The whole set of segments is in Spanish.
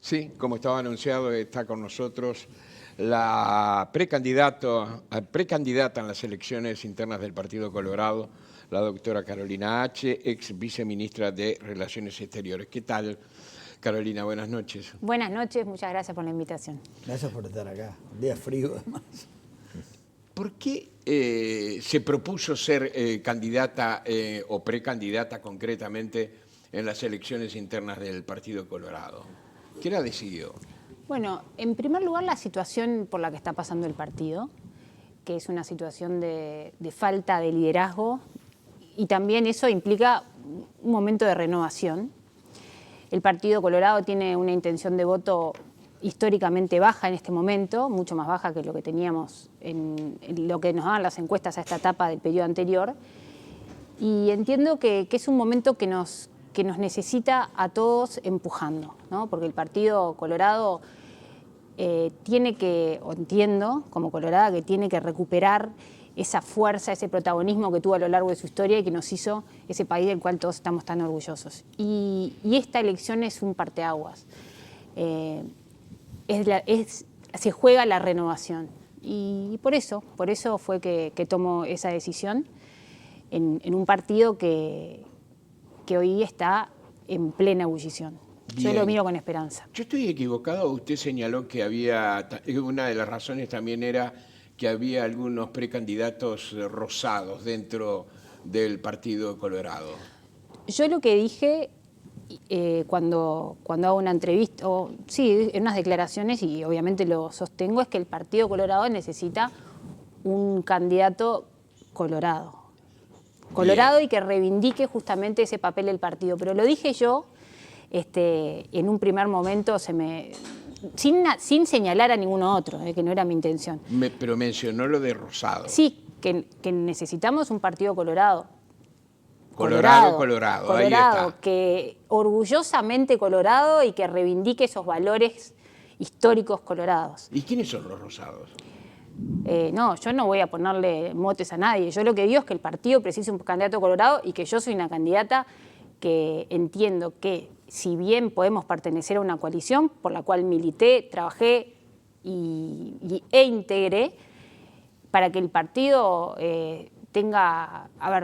Sí, como estaba anunciado, está con nosotros la precandidata en las elecciones internas del Partido Colorado, la doctora Carolina H., ex viceministra de Relaciones Exteriores. ¿Qué tal, Carolina? Buenas noches. Buenas noches, muchas gracias por la invitación. Gracias por estar acá. Un día frío, además. ¿Por qué se propuso ser candidata o precandidata concretamente en las elecciones internas del Partido Colorado? ¿Qué la decidió? Bueno, en primer lugar, la situación por la que está pasando el partido, que es una situación de falta de liderazgo, y también eso implica un momento de renovación. El Partido Colorado tiene una intención de voto históricamente baja en este momento, mucho más baja que lo que teníamos en lo que nos daban las encuestas a esta etapa del periodo anterior. Y entiendo que es un momento que nos necesita a todos empujando, ¿no? Porque el Partido Colorado tiene que, o entiendo como colorada, que tiene que recuperar esa fuerza, ese protagonismo que tuvo a lo largo de su historia y que nos hizo ese país del cual todos estamos tan orgullosos. Y esta elección es un parteaguas. Se juega la renovación. Y por eso fue que tomó esa decisión en un partido que hoy está en plena ebullición. Yo lo miro con esperanza. ¿Yo estoy equivocado? Usted señaló que una de las razones también era que había algunos precandidatos rosados dentro del Partido Colorado. Yo lo que dije cuando hago una entrevista, en unas declaraciones, y obviamente lo sostengo, es que el Partido Colorado necesita un candidato colorado. Y que reivindique justamente ese papel del partido. Pero lo dije yo en un primer momento, sin señalar a ninguno otro, que no era mi intención. Pero mencionó lo de rosado. Sí, que necesitamos un partido colorado. Colorado. Ahí está. Que orgullosamente colorado y que reivindique esos valores históricos colorados. ¿Y quiénes son los rosados? No, yo no voy a ponerle motes a nadie. Yo lo que digo es que el partido precisa un candidato colorado y que yo soy una candidata que entiendo que si bien podemos pertenecer a una coalición por la cual milité, trabajé e integré, para que el partido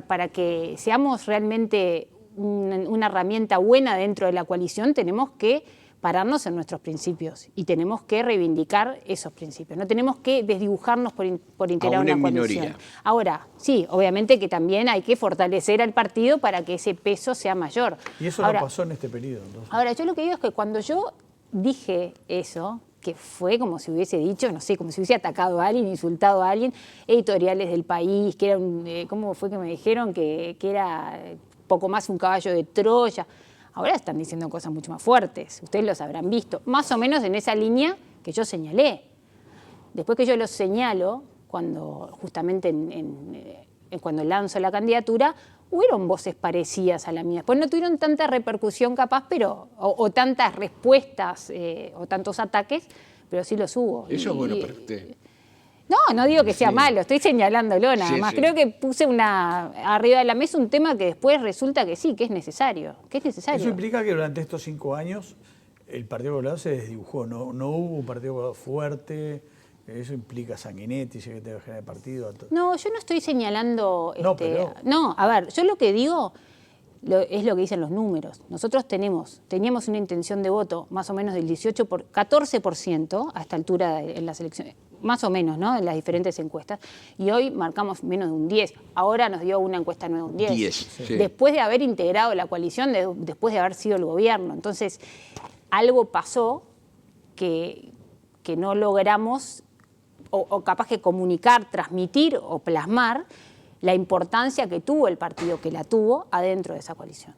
para que seamos realmente una herramienta buena dentro de la coalición, tenemos que pararnos en nuestros principios y tenemos que reivindicar esos principios. No tenemos que desdibujarnos por integrar una coalición. Minoría. Ahora, sí, obviamente que también hay que fortalecer al partido para que ese peso sea mayor. Y eso no pasó en este periodo, entonces. Ahora, yo lo que digo es que cuando yo dije eso, que fue como si hubiese dicho, no sé, como si hubiese atacado a alguien, insultado a alguien, editoriales del país, que era ¿cómo fue que me dijeron? Que era poco más un caballo de Troya. Ahora están diciendo cosas mucho más fuertes, ustedes los habrán visto, más o menos en esa línea que yo señalé. Después que yo los señalo, justamente cuando lanzo la candidatura, hubieron voces parecidas a la mía. Pues no tuvieron tanta repercusión capaz, o tantas respuestas o tantos ataques, pero sí los hubo. Eso es bueno para usted. No digo que sea malo, estoy señalándolo nada más. Creo que puse arriba de la mesa un tema que después resulta que sí, que es necesario. Eso implica que durante estos 5 años el Partido Colorado se desdibujó, no hubo un Partido Colorado fuerte. Eso implica Sanguinetti, secretario general del partido. No, yo no estoy señalando... No, pero... No, a ver, yo lo que digo es lo que dicen los números. Nosotros teníamos una intención de voto más o menos del 14% a esta altura en las elecciones, más o menos, ¿no? En las diferentes encuestas, y hoy marcamos menos de un 10. Ahora nos dio una encuesta nueva un 10. Sí. Después de haber integrado la coalición, después de haber sido el gobierno. Entonces, algo pasó que no logramos, o capaz que comunicar, transmitir o plasmar la importancia que tuvo el partido, que la tuvo, adentro de esa coalición.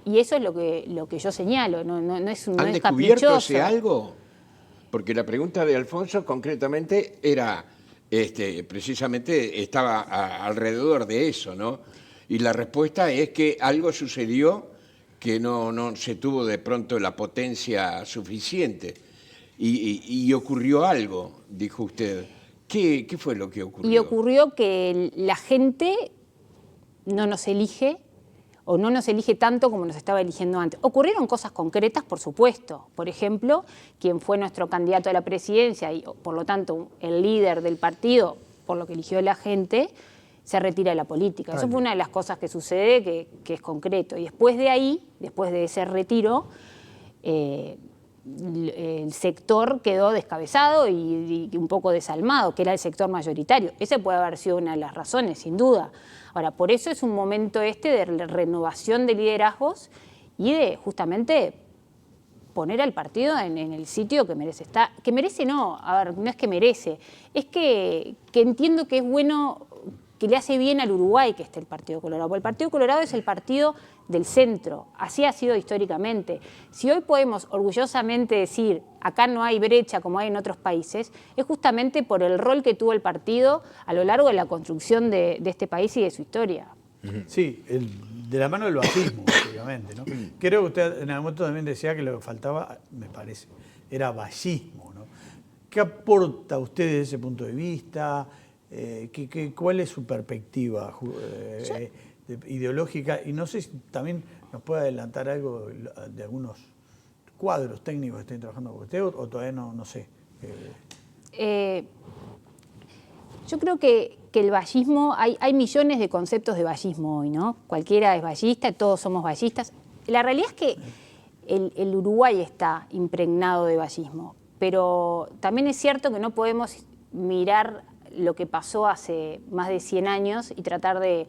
Y eso es lo que yo señalo, no es caprichoso. ¿Han descubierto algo? Porque la pregunta de Alfonso concretamente era, precisamente estaba alrededor de eso, ¿no? Y la respuesta es que algo sucedió que no se tuvo de pronto la potencia suficiente. Y ocurrió algo, dijo usted. ¿Qué fue lo que ocurrió? Y ocurrió que la gente no nos elige, o no nos elige tanto como nos estaba eligiendo antes. Ocurrieron cosas concretas, por supuesto. Por ejemplo, quien fue nuestro candidato a la presidencia y, por lo tanto, el líder del partido, por lo que eligió la gente, se retira de la política. Eso fue una de las cosas que sucede, que es concreto. Y después de ahí, después de ese retiro, el sector quedó descabezado y un poco desalmado, que era el sector mayoritario. Esa puede haber sido una de las razones, sin duda. Ahora, por eso es un momento de renovación de liderazgos y de justamente poner al partido en el sitio que merece estar. Que merece no, a ver, no es que merece, es que entiendo que es bueno, que le hace bien al Uruguay que esté el Partido Colorado. Porque el Partido Colorado es el partido del centro, así ha sido históricamente. Si hoy podemos orgullosamente decir, acá no hay brecha como hay en otros países, es justamente por el rol que tuvo el partido a lo largo de la construcción de este país y de su historia. Sí, de la mano del vallismo, obviamente, ¿no? Creo que usted en algún momento también decía que lo que faltaba, me parece, era vallismo, ¿no? ¿Qué aporta a usted desde ese punto de vista? ¿Cuál es su perspectiva ideológica? Y no sé si también nos puede adelantar algo de algunos cuadros técnicos que estén trabajando con usted, o todavía no sé. Yo creo que el vallismo, hay millones de conceptos de vallismo hoy, ¿no? Cualquiera es vallista, todos somos vallistas. La realidad es que el Uruguay está impregnado de vallismo, pero también es cierto que no podemos mirar lo que pasó hace más de 100 años y tratar de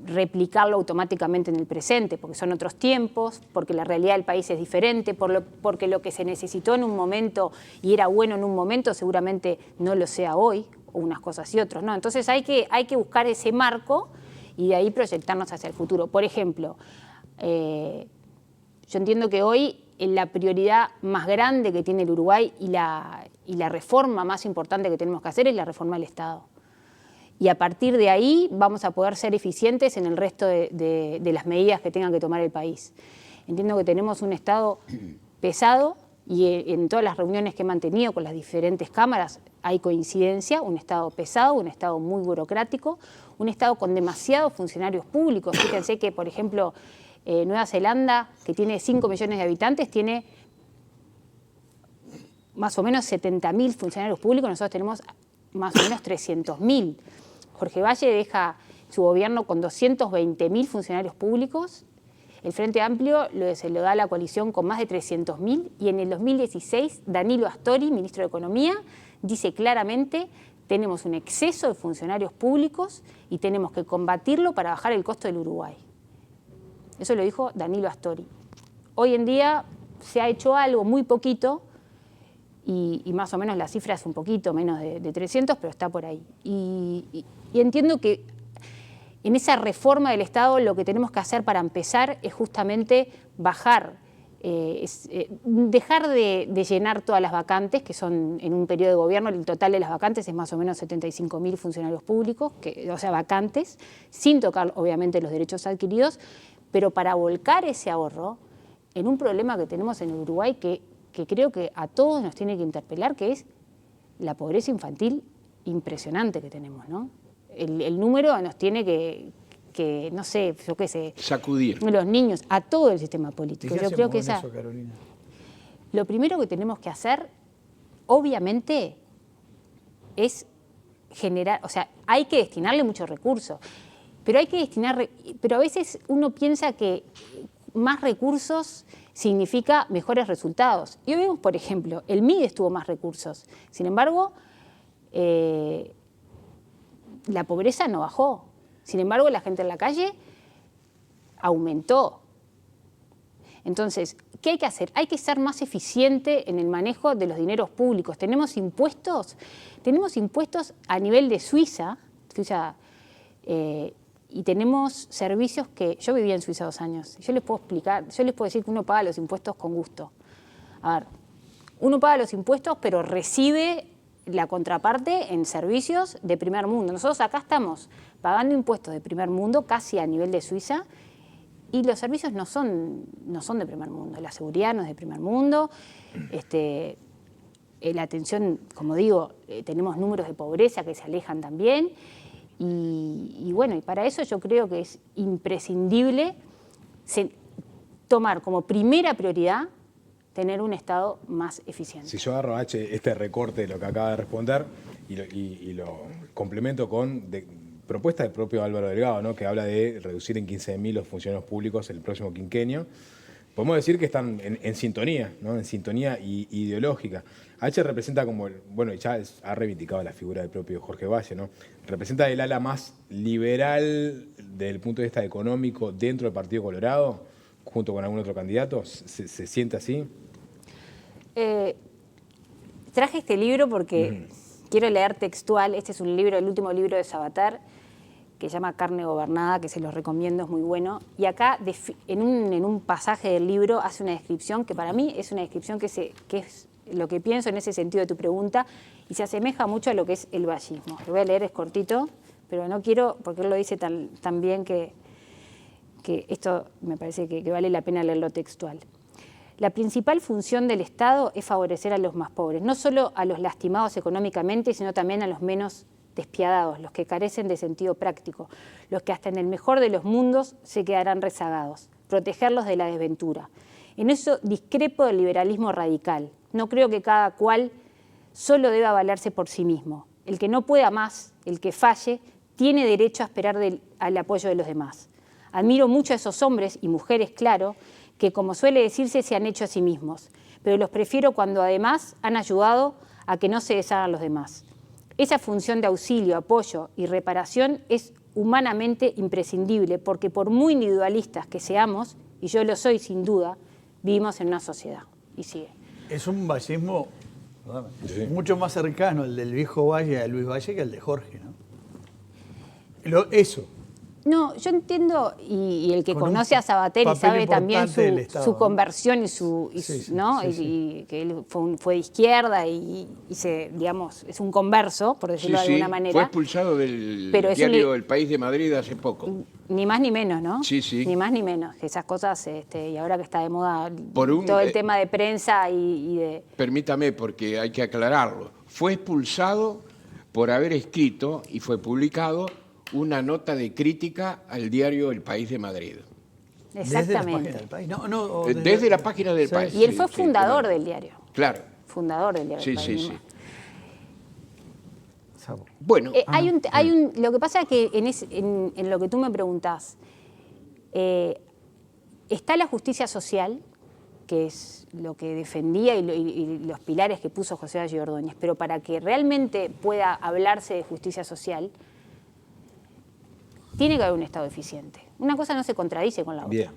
replicarlo automáticamente en el presente, porque son otros tiempos, porque la realidad del país es diferente, porque lo que se necesitó en un momento y era bueno en un momento seguramente no lo sea hoy, o unas cosas y otras, ¿no? Entonces hay que buscar ese marco y de ahí proyectarnos hacia el futuro. Por ejemplo, yo entiendo que hoy la prioridad más grande que tiene el Uruguay y la reforma más importante que tenemos que hacer es la reforma del Estado. Y a partir de ahí vamos a poder ser eficientes en el resto de las medidas que tenga que tomar el país. Entiendo que tenemos un Estado pesado y en todas las reuniones que he mantenido con las diferentes cámaras hay coincidencia, un Estado pesado, un Estado muy burocrático, un Estado con demasiados funcionarios públicos. Fíjense que, por ejemplo, Nueva Zelanda, que tiene 5 millones de habitantes, tiene más o menos 70.000 funcionarios públicos, nosotros tenemos más o menos 300.000. Jorge Valle deja su gobierno con 220.000 funcionarios públicos, el Frente Amplio se lo da a la coalición con más de 300.000 y en el 2016 Danilo Astori, ministro de Economía, dice claramente: tenemos un exceso de funcionarios públicos y tenemos que combatirlo para bajar el costo del Uruguay. Eso lo dijo Danilo Astori. Hoy en día se ha hecho algo, muy poquito, y más o menos la cifra es un poquito menos de 300, pero está por ahí. Y entiendo que en esa reforma del Estado lo que tenemos que hacer para empezar es justamente bajar, dejar de llenar todas las vacantes, que son en un periodo de gobierno, el total de las vacantes es más o menos 75.000 funcionarios públicos, o sea, vacantes, sin tocar obviamente los derechos adquiridos, pero para volcar ese ahorro en un problema que tenemos en Uruguay que creo que a todos nos tiene que interpelar, que es la pobreza infantil impresionante que tenemos, ¿no? El número nos tiene que no sé, yo qué sé, sacudir los niños, a todo el sistema político. Yo creo que eso, Carolina? Lo primero que tenemos que hacer, obviamente, es generar, o sea, hay que destinarle muchos recursos. Pero hay que destinar, pero a veces uno piensa que más recursos significa mejores resultados. Y hoy vemos, por ejemplo, el MIDES tuvo más recursos. Sin embargo, la pobreza no bajó. Sin embargo, la gente en la calle aumentó. Entonces, ¿qué hay que hacer? Hay que ser más eficiente en el manejo de los dineros públicos. Tenemos impuestos a nivel de Suiza, y tenemos servicios que... Yo vivía en Suiza 2 años. Yo les puedo explicar, yo les puedo decir que uno paga los impuestos con gusto. A ver, uno paga los impuestos, pero recibe la contraparte en servicios de primer mundo. Nosotros acá estamos pagando impuestos de primer mundo, casi a nivel de Suiza, y los servicios no son de primer mundo. La seguridad no es de primer mundo. La atención, como digo, tenemos números de pobreza que se alejan también. Y bueno, y para eso yo creo que es imprescindible tomar como primera prioridad tener un Estado más eficiente. Si yo agarro, H, este recorte de lo que acaba de responder y lo complemento con propuesta del propio Álvaro Delgado, ¿no? Que habla de reducir en 15.000 los funcionarios públicos el próximo quinquenio, podemos decir que están en sintonía, ¿no? En sintonía ideológica. H representa como, bueno, ya ha reivindicado la figura del propio Jorge Valle, ¿no? Representa el ala más liberal desde el punto de vista económico dentro del Partido Colorado, junto con algún otro candidato. ¿Se siente así? Traje este libro porque quiero leer textual. Este es un libro, el último libro de Sabater, que se llama Carne Gobernada, que se los recomiendo, es muy bueno. Y acá, en un pasaje del libro, hace una descripción que para mí es una descripción que es lo que pienso en ese sentido de tu pregunta, y se asemeja mucho a lo que es el vallismo. Lo voy a leer, es cortito, pero no quiero, porque él lo dice tan bien que esto me parece que vale la pena leerlo textual. La principal función del Estado es favorecer a los más pobres, no solo a los lastimados económicamente, sino también a los menos despiadados, los que carecen de sentido práctico, los que hasta en el mejor de los mundos se quedarán rezagados, protegerlos de la desventura. En eso discrepo del liberalismo radical. No creo que cada cual solo deba valerse por sí mismo. El que no pueda más, el que falle, tiene derecho a esperar al apoyo de los demás. Admiro mucho a esos hombres y mujeres, claro, que como suele decirse se han hecho a sí mismos, pero los prefiero cuando además han ayudado a que no se deshagan los demás. Esa función de auxilio, apoyo y reparación es humanamente imprescindible, porque por muy individualistas que seamos, y yo lo soy sin duda, vivimos en una sociedad. Y sigue. Es un vallismo mucho más cercano el del viejo Valle, de Luis Valle, que el de Jorge, ¿no? Eso. No, yo entiendo, y el que Con conoce a Sabater y sabe también su conversión ¿no? Sí, sí. Y que él fue de izquierda y digamos, es un converso, por decirlo de alguna manera. Fue expulsado del diario El País de Madrid hace poco. Ni más ni menos, ¿no? Sí, sí. Ni más ni menos. Esas cosas, y ahora que está de moda todo el tema de prensa y de... Permítame, porque hay que aclararlo. Fue expulsado por haber escrito, y fue publicado, una nota de crítica al diario El País de Madrid. Exactamente. Desde la página del País. Desde la página del País. Y él fue fundador del diario. Claro. Fundador del diario El País. Sí. Bueno. Lo que pasa es que en lo que tú me preguntás, está la justicia social, que es lo que defendía y los pilares que puso José Valle Ordóñez, pero para que realmente pueda hablarse de justicia social, tiene que haber un Estado eficiente. Una cosa no se contradice con la otra. Bien,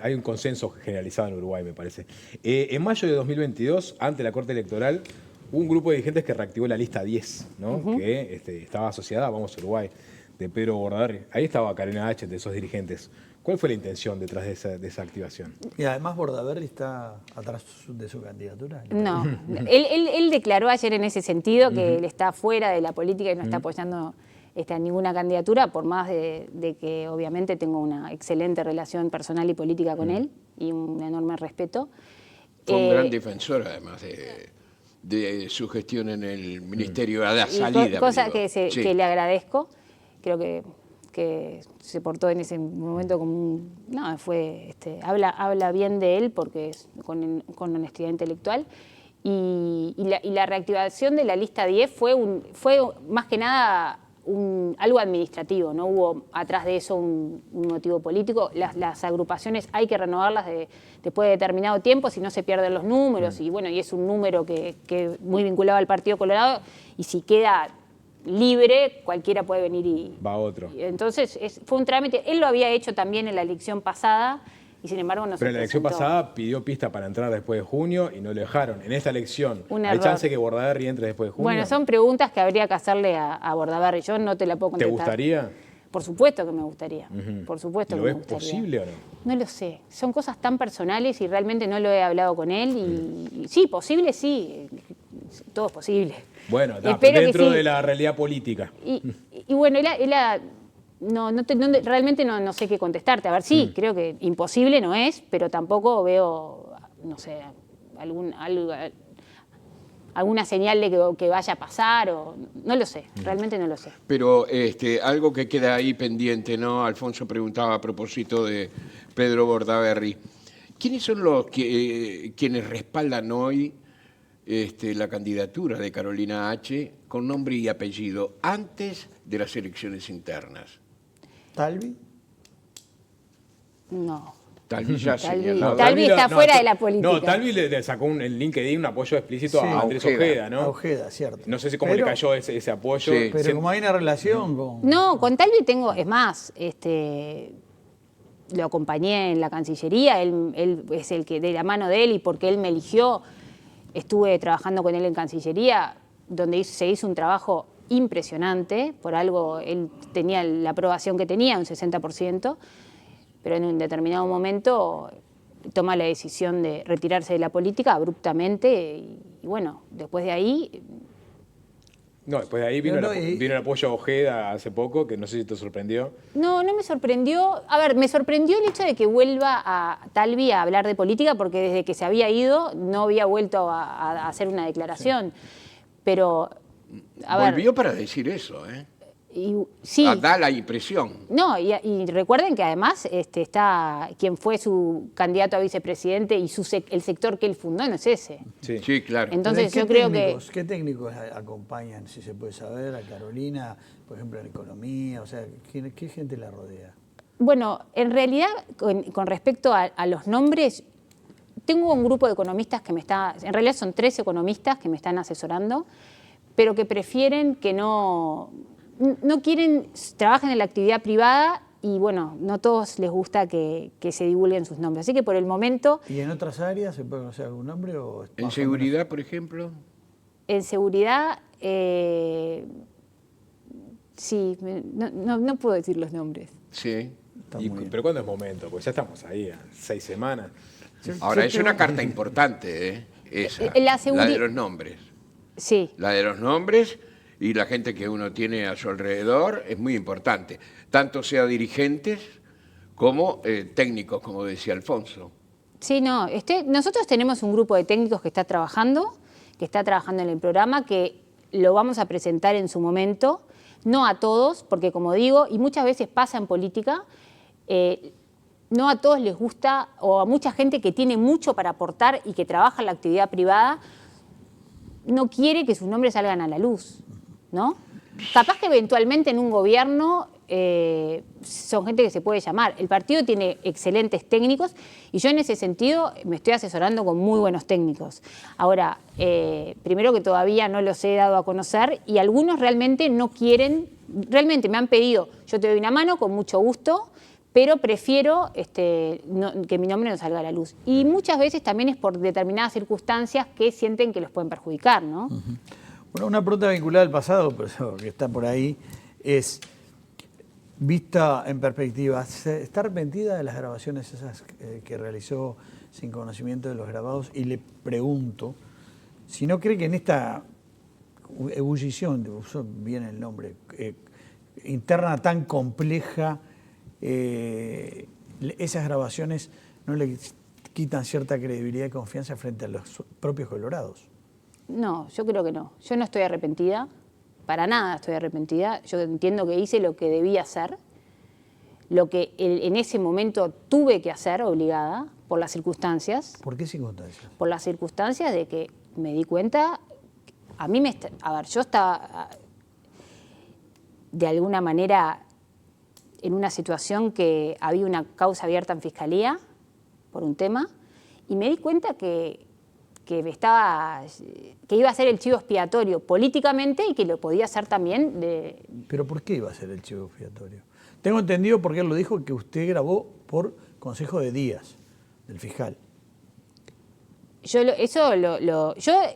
hay un consenso generalizado en Uruguay, me parece. En mayo de 2022, ante la Corte Electoral, hubo un grupo de dirigentes que reactivó la lista 10, ¿no? Que estaba asociada a Vamos Uruguay, de Pedro Bordaberry. Ahí estaba Carolina H., de esos dirigentes. ¿Cuál fue la intención detrás de esa activación? Y además Bordaberry está atrás de su candidatura. No, él declaró ayer en ese sentido que él está fuera de la política y no está apoyando a ninguna candidatura, por más de que obviamente tengo una excelente relación personal y política con él y un enorme respeto. Fue un gran defensor, además, de su gestión en el Ministerio a la salida. Cosa que le agradezco. Creo que se portó en ese momento como habla bien de él porque con honestidad intelectual. Y la reactivación de la lista 10 fue más que nada algo administrativo, no hubo atrás de eso un motivo político. Las agrupaciones hay que renovarlas después de determinado tiempo, si no se pierden los números, y bueno, y es un número que muy vinculado al Partido Colorado, y si queda libre, cualquiera puede venir y... Va otro. Entonces, fue un trámite. Él lo había hecho también en la elección pasada, y sin embargo no se Pero en la elección presentó. pasada pidió pista para entrar después de junio y no lo dejaron. En esta elección, Un ¿hay error. chance que Bordaberry entre después de junio? Bueno, son preguntas que habría que hacerle a Bordaberry. Yo no te la puedo ¿Te contestar. gustaría? Por supuesto que me gustaría. Por supuesto ¿Lo que me ves gustaría. posible o no? No lo sé. Son cosas tan personales y realmente no lo he hablado con él. Y sí, posible sí. Todo es posible. Bueno, Espero pero que dentro sí. de la realidad política. Y bueno, realmente no sé qué contestarte. A ver, sí, creo que imposible no es, pero tampoco veo, no sé, alguna señal de que vaya a pasar, o no lo sé, realmente no lo sé. Pero algo que queda ahí pendiente, ¿no? Alfonso preguntaba a propósito de Pedro Bordaberry. ¿Quiénes son los quienes respaldan hoy la candidatura de Carolina H. con nombre y apellido antes de las elecciones internas? ¿Talvi? No. Talvi ya Talvi- señalado. Talvi está fuera de la política. No, Talvi le sacó en LinkedIn un apoyo explícito Sí. a Andrés Ojeda. Ojeda, ¿no? A Ojeda, cierto. No sé si cómo Pero- le cayó ese apoyo. Sí. Pero como hay una relación con... No, con Talvi tengo, es más, lo acompañé en la Cancillería, él es el que, de la mano de él, y porque él me eligió, estuve trabajando con él en Cancillería, donde se hizo un trabajo impresionante, por algo él tenía la aprobación que tenía, un 60%, pero en un determinado momento toma la decisión de retirarse de la política abruptamente, y bueno, después de ahí... No, después de ahí vino, No, y- vino el apoyo a Ojeda hace poco, que no sé si te sorprendió. No me sorprendió. A ver, me sorprendió el hecho de que vuelva a Talvi a hablar de política, porque desde que se había ido no había vuelto a hacer una declaración. Pero, a ver... Volvió para decir eso, ¿eh? Sí. Da la impresión. No, y recuerden que además está quien fue su candidato a vicepresidente y el sector que él fundó no es ese. Sí, claro. Entonces ¿Qué yo creo técnicos, ¿Qué técnicos acompañan, si se puede saber, a Carolina, por ejemplo, en economía? O sea, ¿qué gente la rodea? Bueno, en realidad, con respecto a los nombres, tengo un grupo de economistas que en realidad son 3 economistas que me están asesorando, pero que prefieren que no quieren, trabajan en la actividad privada y bueno, no todos les gusta que se divulguen sus nombres. Así que por el momento... ¿Y en otras áreas se puede conocer algún nombre? O ¿En más o seguridad, por ejemplo? En seguridad, sí, no puedo decir los nombres. Sí. Está muy bien. Pero ¿cuándo es momento? Pues ya estamos ahí, a 6 semanas. Ahora, es una carta importante, ¿eh? Esa, La la de los nombres. Sí. La de los nombres y la gente que uno tiene a su alrededor es muy importante, tanto sea dirigentes como técnicos, como decía Alfonso. Sí, no. Nosotros tenemos un grupo de técnicos que está trabajando en el programa, que lo vamos a presentar en su momento, no a todos, porque como digo, y muchas veces pasa en política, no a todos les gusta, o a mucha gente que tiene mucho para aportar y que trabaja en la actividad privada, no quiere que sus nombres salgan a la luz, ¿no? Capaz que eventualmente en un gobierno son gente que se puede llamar. El partido tiene excelentes técnicos y yo en ese sentido me estoy asesorando con muy buenos técnicos. Ahora, primero que todavía no los he dado a conocer y algunos realmente no quieren, realmente me han pedido, yo te doy una mano con mucho gusto, pero prefiero que mi nombre no salga a la luz. Y muchas veces también es por determinadas circunstancias que sienten que los pueden perjudicar, ¿no? Bueno, una pregunta vinculada al pasado, pero que está por ahí, es, vista en perspectiva, ¿está arrepentida de las grabaciones esas que realizó sin conocimiento de los grabados? Y le pregunto, si no cree que en esta ebullición, usó bien el nombre, interna tan compleja, esas grabaciones no le quitan cierta credibilidad y confianza frente a los propios colorados. No, yo creo que no. Yo no estoy arrepentida, para nada estoy arrepentida. Yo entiendo que hice lo que debía hacer, lo que en ese momento tuve que hacer obligada por las circunstancias. ¿Por qué circunstancias? Por las circunstancias de que me di cuenta, a ver, yo estaba... de alguna manera en una situación que había una causa abierta en Fiscalía por un tema, y me di cuenta que iba a ser el chivo expiatorio políticamente y que lo podía hacer también de... ¿Pero por qué iba a ser el chivo expiatorio? Tengo entendido, porque él lo dijo, que usted grabó por consejo de Díaz, del fiscal. Yo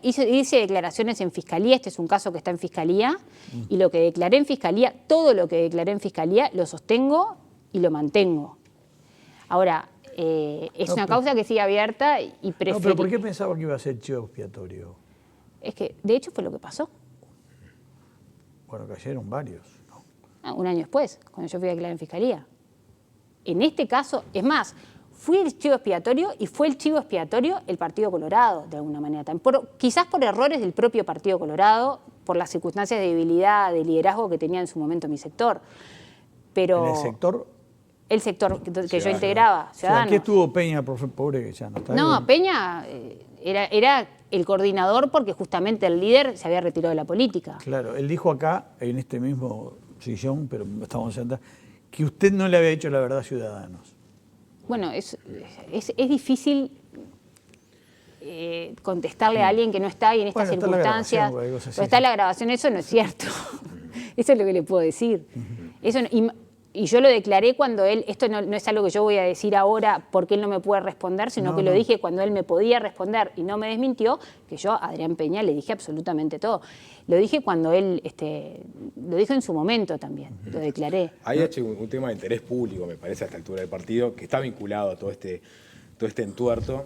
hice declaraciones en Fiscalía, este es un caso que está en Fiscalía, y lo que declaré en Fiscalía, todo lo que declaré en Fiscalía, lo sostengo y lo mantengo. Ahora, es una causa que sigue abierta y preferí... No, pero ¿por qué pensaba que iba a ser chivo expiatorio? Es que, de hecho, fue lo que pasó. Bueno, cayeron varios, ¿no? Un año después, cuando yo fui a declarar en Fiscalía. En este caso, es más, fui el chivo expiatorio y fue el chivo expiatorio el Partido Colorado, de alguna manera. Quizás por errores del propio Partido Colorado, por las circunstancias de debilidad, de liderazgo que tenía en su momento mi sector. Pero ¿En el sector? El sector que yo integraba, Ciudadanos. O sea, aquí estuvo Peña, pobre que ya no está. No, Peña era el coordinador porque justamente el líder se había retirado de la política. Claro, él dijo acá, en este mismo sillón, pero estábamos sentados, que usted no le había dicho la verdad a Ciudadanos. Bueno, es difícil contestarle a alguien que no está ahí en estas circunstancias. Pero está la grabación, eso no es cierto. Eso es lo que le puedo decir. Eso y yo lo declaré cuando él, esto no es algo que yo voy a decir ahora porque él no me puede responder, sino que lo dije cuando él me podía responder y no me desmintió, que yo a Adrián Peña le dije absolutamente todo. Lo dije cuando él, lo dijo en su momento también, lo declaré. Hay un tema de interés público, me parece, a esta altura del partido, que está vinculado a todo este entuerto,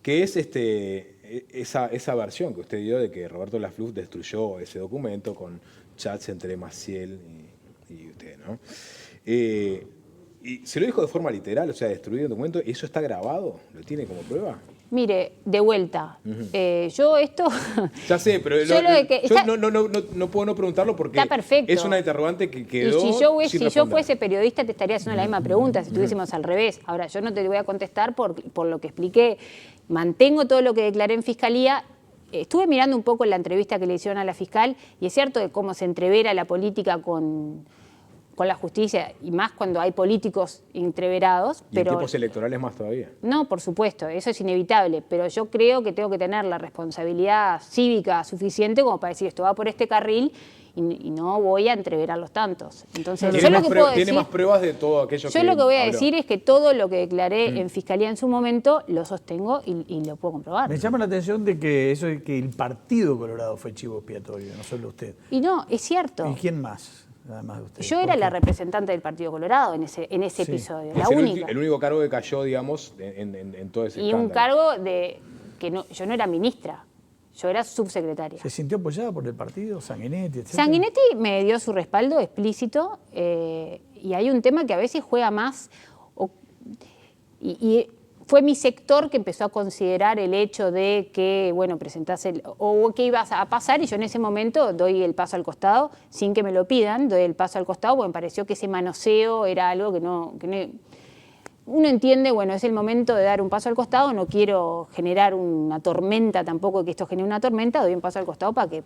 que es esa versión que usted dio de que Roberto Lafluf destruyó ese documento con chats entre Maciel y usted, ¿no? Y se lo dijo de forma literal, o sea, destruir el documento, ¿y eso está grabado? ¿Lo tiene como prueba? Mire, de vuelta, yo esto... Ya sé, pero no puedo no preguntarlo porque está perfecto. Es una interrogante que quedó y si yo fuese periodista te estaría haciendo la misma pregunta, si estuviésemos al revés. Ahora, yo no te voy a contestar por lo que expliqué. Mantengo todo lo que declaré en Fiscalía. Estuve mirando un poco la entrevista que le hicieron a la fiscal y es cierto de cómo se entrevera la política con la justicia, y más cuando hay políticos entreverados. ¿Y en tiempos electorales más todavía? No, por supuesto, eso es inevitable, pero yo creo que tengo que tener la responsabilidad cívica suficiente como para decir esto va por este carril y no voy a entreverar los tantos. Entonces, yo lo que puedo decir, ¿tiene más pruebas de todo aquello que yo lo que voy a habló? decir es que todo lo que declaré en Fiscalía en su momento lo sostengo y lo puedo comprobar. Me llama la atención de que eso de que el Partido Colorado fue chivo expiatorio, no solo usted. Y no, es cierto. ¿Y quién más? Además de usted. Yo era la representante del Partido Colorado en ese episodio, la única. El único cargo que cayó, digamos, en todo ese escándalo. Y un cargo de que yo no era ministra, yo era subsecretaria. ¿Se sintió apoyada por el partido, Sanguinetti, etc.? Sanguinetti me dio su respaldo explícito y hay un tema que a veces juega más y fue mi sector que empezó a considerar el hecho de que, bueno, presentase o que iba a pasar y yo en ese momento doy el paso al costado sin que me lo pidan, doy el paso al costado porque me pareció que ese manoseo era algo que no uno entiende, bueno, es el momento de dar un paso al costado, no quiero generar una tormenta tampoco, que esto genere una tormenta, doy un paso al costado para que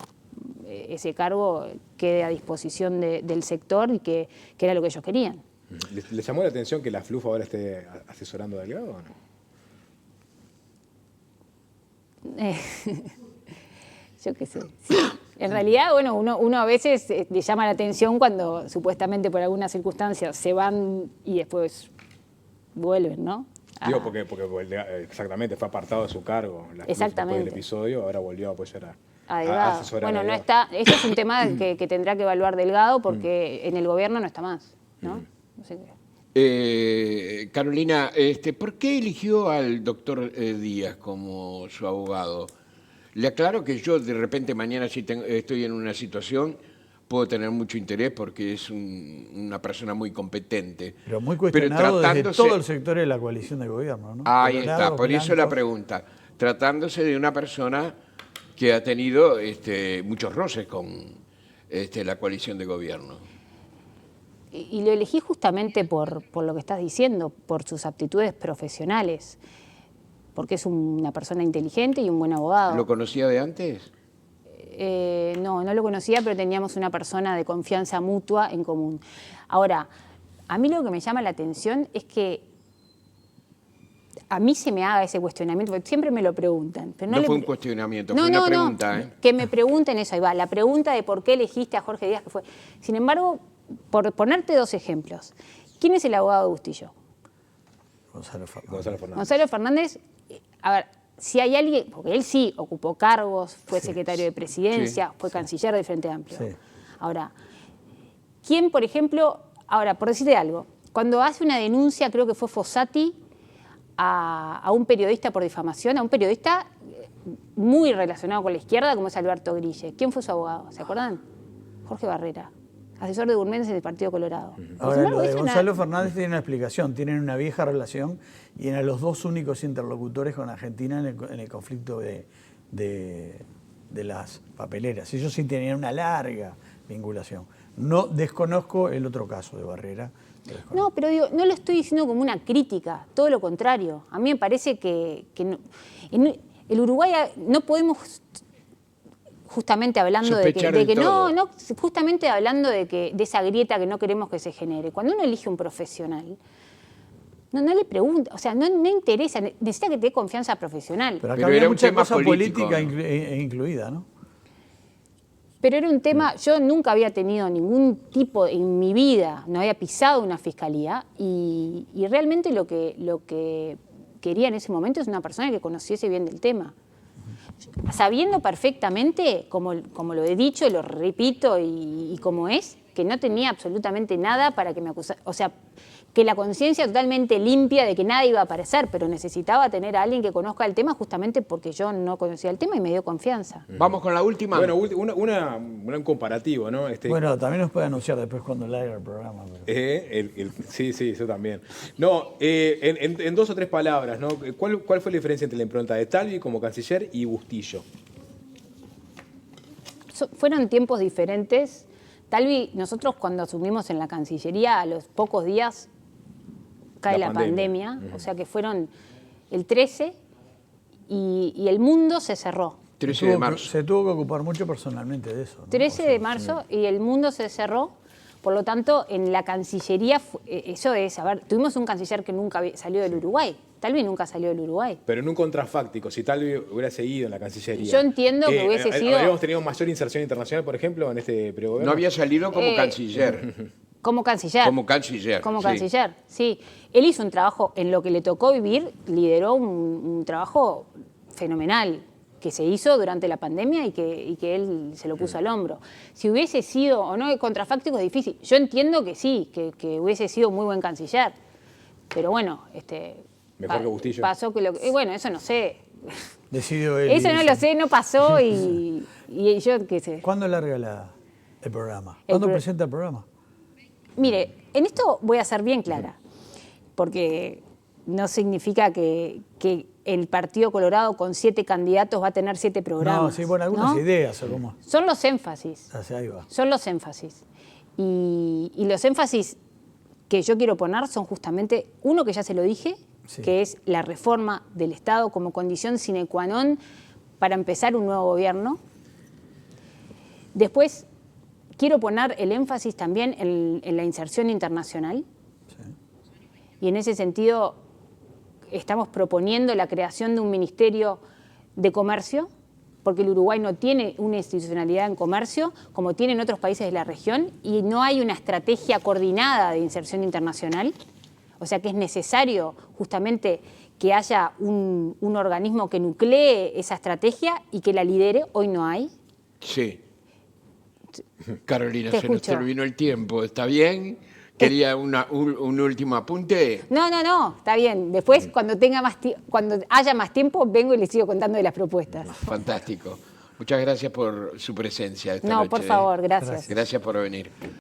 ese cargo quede a disposición del sector y que era lo que ellos querían. ¿Le llamó la atención que la FLUF ahora esté asesorando a Delgado o no? Yo qué sé. Sí. En realidad, bueno, uno a veces le llama la atención cuando supuestamente por alguna circunstancia se van y después vuelven, ¿no? Digo, porque exactamente fue apartado de su cargo después del episodio, ahora volvió a apoyar a asesorar. Bueno, no está. Esto es un tema que tendrá que evaluar Delgado porque en el gobierno no está más, ¿no? No sé qué. Carolina, ¿por qué eligió al doctor Díaz como su abogado? Le aclaro que yo de repente mañana si estoy en una situación puedo tener mucho interés porque es una persona muy competente. Pero muy cuestionado desde todo el sector de la coalición de gobierno, ¿no? Ahí está, por eso la pregunta. Tratándose de una persona que ha tenido muchos roces con la coalición de gobierno. Y lo elegí justamente por lo que estás diciendo, por sus aptitudes profesionales, porque es una persona inteligente y un buen abogado. ¿Lo conocía de antes? No, no lo conocía, pero teníamos una persona de confianza mutua en común. Ahora, a mí lo que me llama la atención es que a mí se me haga ese cuestionamiento, porque siempre me lo preguntan. Pero No le- fue un cuestionamiento, fue una pregunta. ¿Eh? Que me pregunten eso, ahí va, la pregunta de por qué elegiste a Jorge Díaz, que fue. Sin embargo, por ponerte dos ejemplos, ¿quién es el abogado de Bustillo? Gonzalo Fernández. Gonzalo Fernández. Gonzalo Fernández, a ver, si hay alguien, porque él sí ocupó cargos, fue secretario de presidencia, fue canciller del Frente Amplio. Sí. Ahora, ¿quién, por ejemplo, ahora, por decirte algo, cuando hace una denuncia, creo que fue Fossati, a un periodista por difamación, a un periodista muy relacionado con la izquierda, como es Alberto Grille, ¿quién fue su abogado? ¿Se acuerdan? Jorge Barrera, asesor de Gurméndez en el Partido Colorado. Sin Ahora, embargo, lo de es una- Gonzalo Fernández tiene una explicación. Tienen una vieja relación y eran los dos únicos interlocutores con Argentina en el conflicto de las papeleras. Ellos sí tenían una larga vinculación. No desconozco el otro caso de Barrera. No, pero digo, no lo estoy diciendo como una crítica, todo lo contrario. A mí me parece que no, en el Uruguay no podemos, justamente hablando de Sospechar que de todo. justamente hablando de esa grieta que no queremos que se genere. Cuando uno elige un profesional, no le pregunta, o sea, no interesa, necesita que te dé confianza profesional. Pero acá Pero había era un mucha tema cosa político, política ¿no? incluida, ¿no? Pero era un tema, yo nunca había tenido ningún tipo en mi vida, no había pisado una fiscalía y realmente lo que quería en ese momento es una persona que conociese bien del tema. Sabiendo perfectamente, como lo he dicho, lo repito y como es, que no tenía absolutamente nada para que me acusara, o sea, que la conciencia totalmente limpia de que nada iba a aparecer, pero necesitaba tener a alguien que conozca el tema justamente porque yo no conocía el tema y me dio confianza. Vamos con la última. Bueno, un comparativo, ¿no? Bueno, también nos puede anunciar después cuando le haga el programa. pero- Sí, eso también. No, en dos o tres palabras, ¿no? ¿Cuál fue la diferencia entre la impronta de Talvi como canciller y Bustillo? Fueron tiempos diferentes. Talvi, nosotros cuando asumimos en la Cancillería, a los pocos días cae la pandemia, o sea que fueron el 13 y el mundo se cerró. 13 de marzo. Se tuvo que ocupar mucho personalmente de eso, ¿no? 13 de marzo y el mundo se cerró. Por lo tanto, en la Cancillería, eso es, a ver, tuvimos un canciller que nunca salió del Uruguay. Talvi nunca salió del Uruguay. Pero en un contrafáctico, si Talvi hubiera seguido en la Cancillería. Yo entiendo que hubiese sido- ¿Habríamos tenido mayor inserción internacional, por ejemplo, en este periodo de No gobierno? había salido como canciller. Como canciller. Como canciller, Como sí. canciller, sí. Él hizo un trabajo, en lo que le tocó vivir, lideró un trabajo fenomenal que se hizo durante la pandemia y que él se lo puso al hombro. Si hubiese sido o no contrafáctico es difícil. Yo entiendo que sí, que hubiese sido muy buen canciller. Pero bueno, Mejor que Bustillo. pasó que bueno, eso no sé. Decidió él. Eso no y lo sé, no pasó y yo qué sé. ¿Cuándo larga el programa? El ¿Cuándo pro- presenta el programa? Mire, en esto voy a ser bien clara, porque no significa que el Partido Colorado con 7 candidatos va a tener 7 programas. No, sí, bueno, algunas ¿no? ideas o cómo. Son los énfasis, Ahí va. son los énfasis. Y los énfasis que yo quiero poner son justamente, uno que ya se lo dije, Sí. que es la reforma del Estado como condición sine qua non para empezar un nuevo gobierno. Después, quiero poner el énfasis también en la inserción internacional. Y en ese sentido, estamos proponiendo la creación de un ministerio de comercio, porque el Uruguay no tiene una institucionalidad en comercio, como tienen otros países de la región, y no hay una estrategia coordinada de inserción internacional. O sea que es necesario justamente que haya un organismo que nuclee esa estrategia y que la lidere. Hoy no hay. Sí. Carolina, Te se nos escucho. terminó el tiempo. ¿Está bien? ¿Quería un último apunte? No, está bien. Después, cuando haya más tiempo, vengo y les sigo contando de las propuestas. Fantástico. Muchas gracias por su presencia esta No, noche. por favor, gracias. Gracias por venir.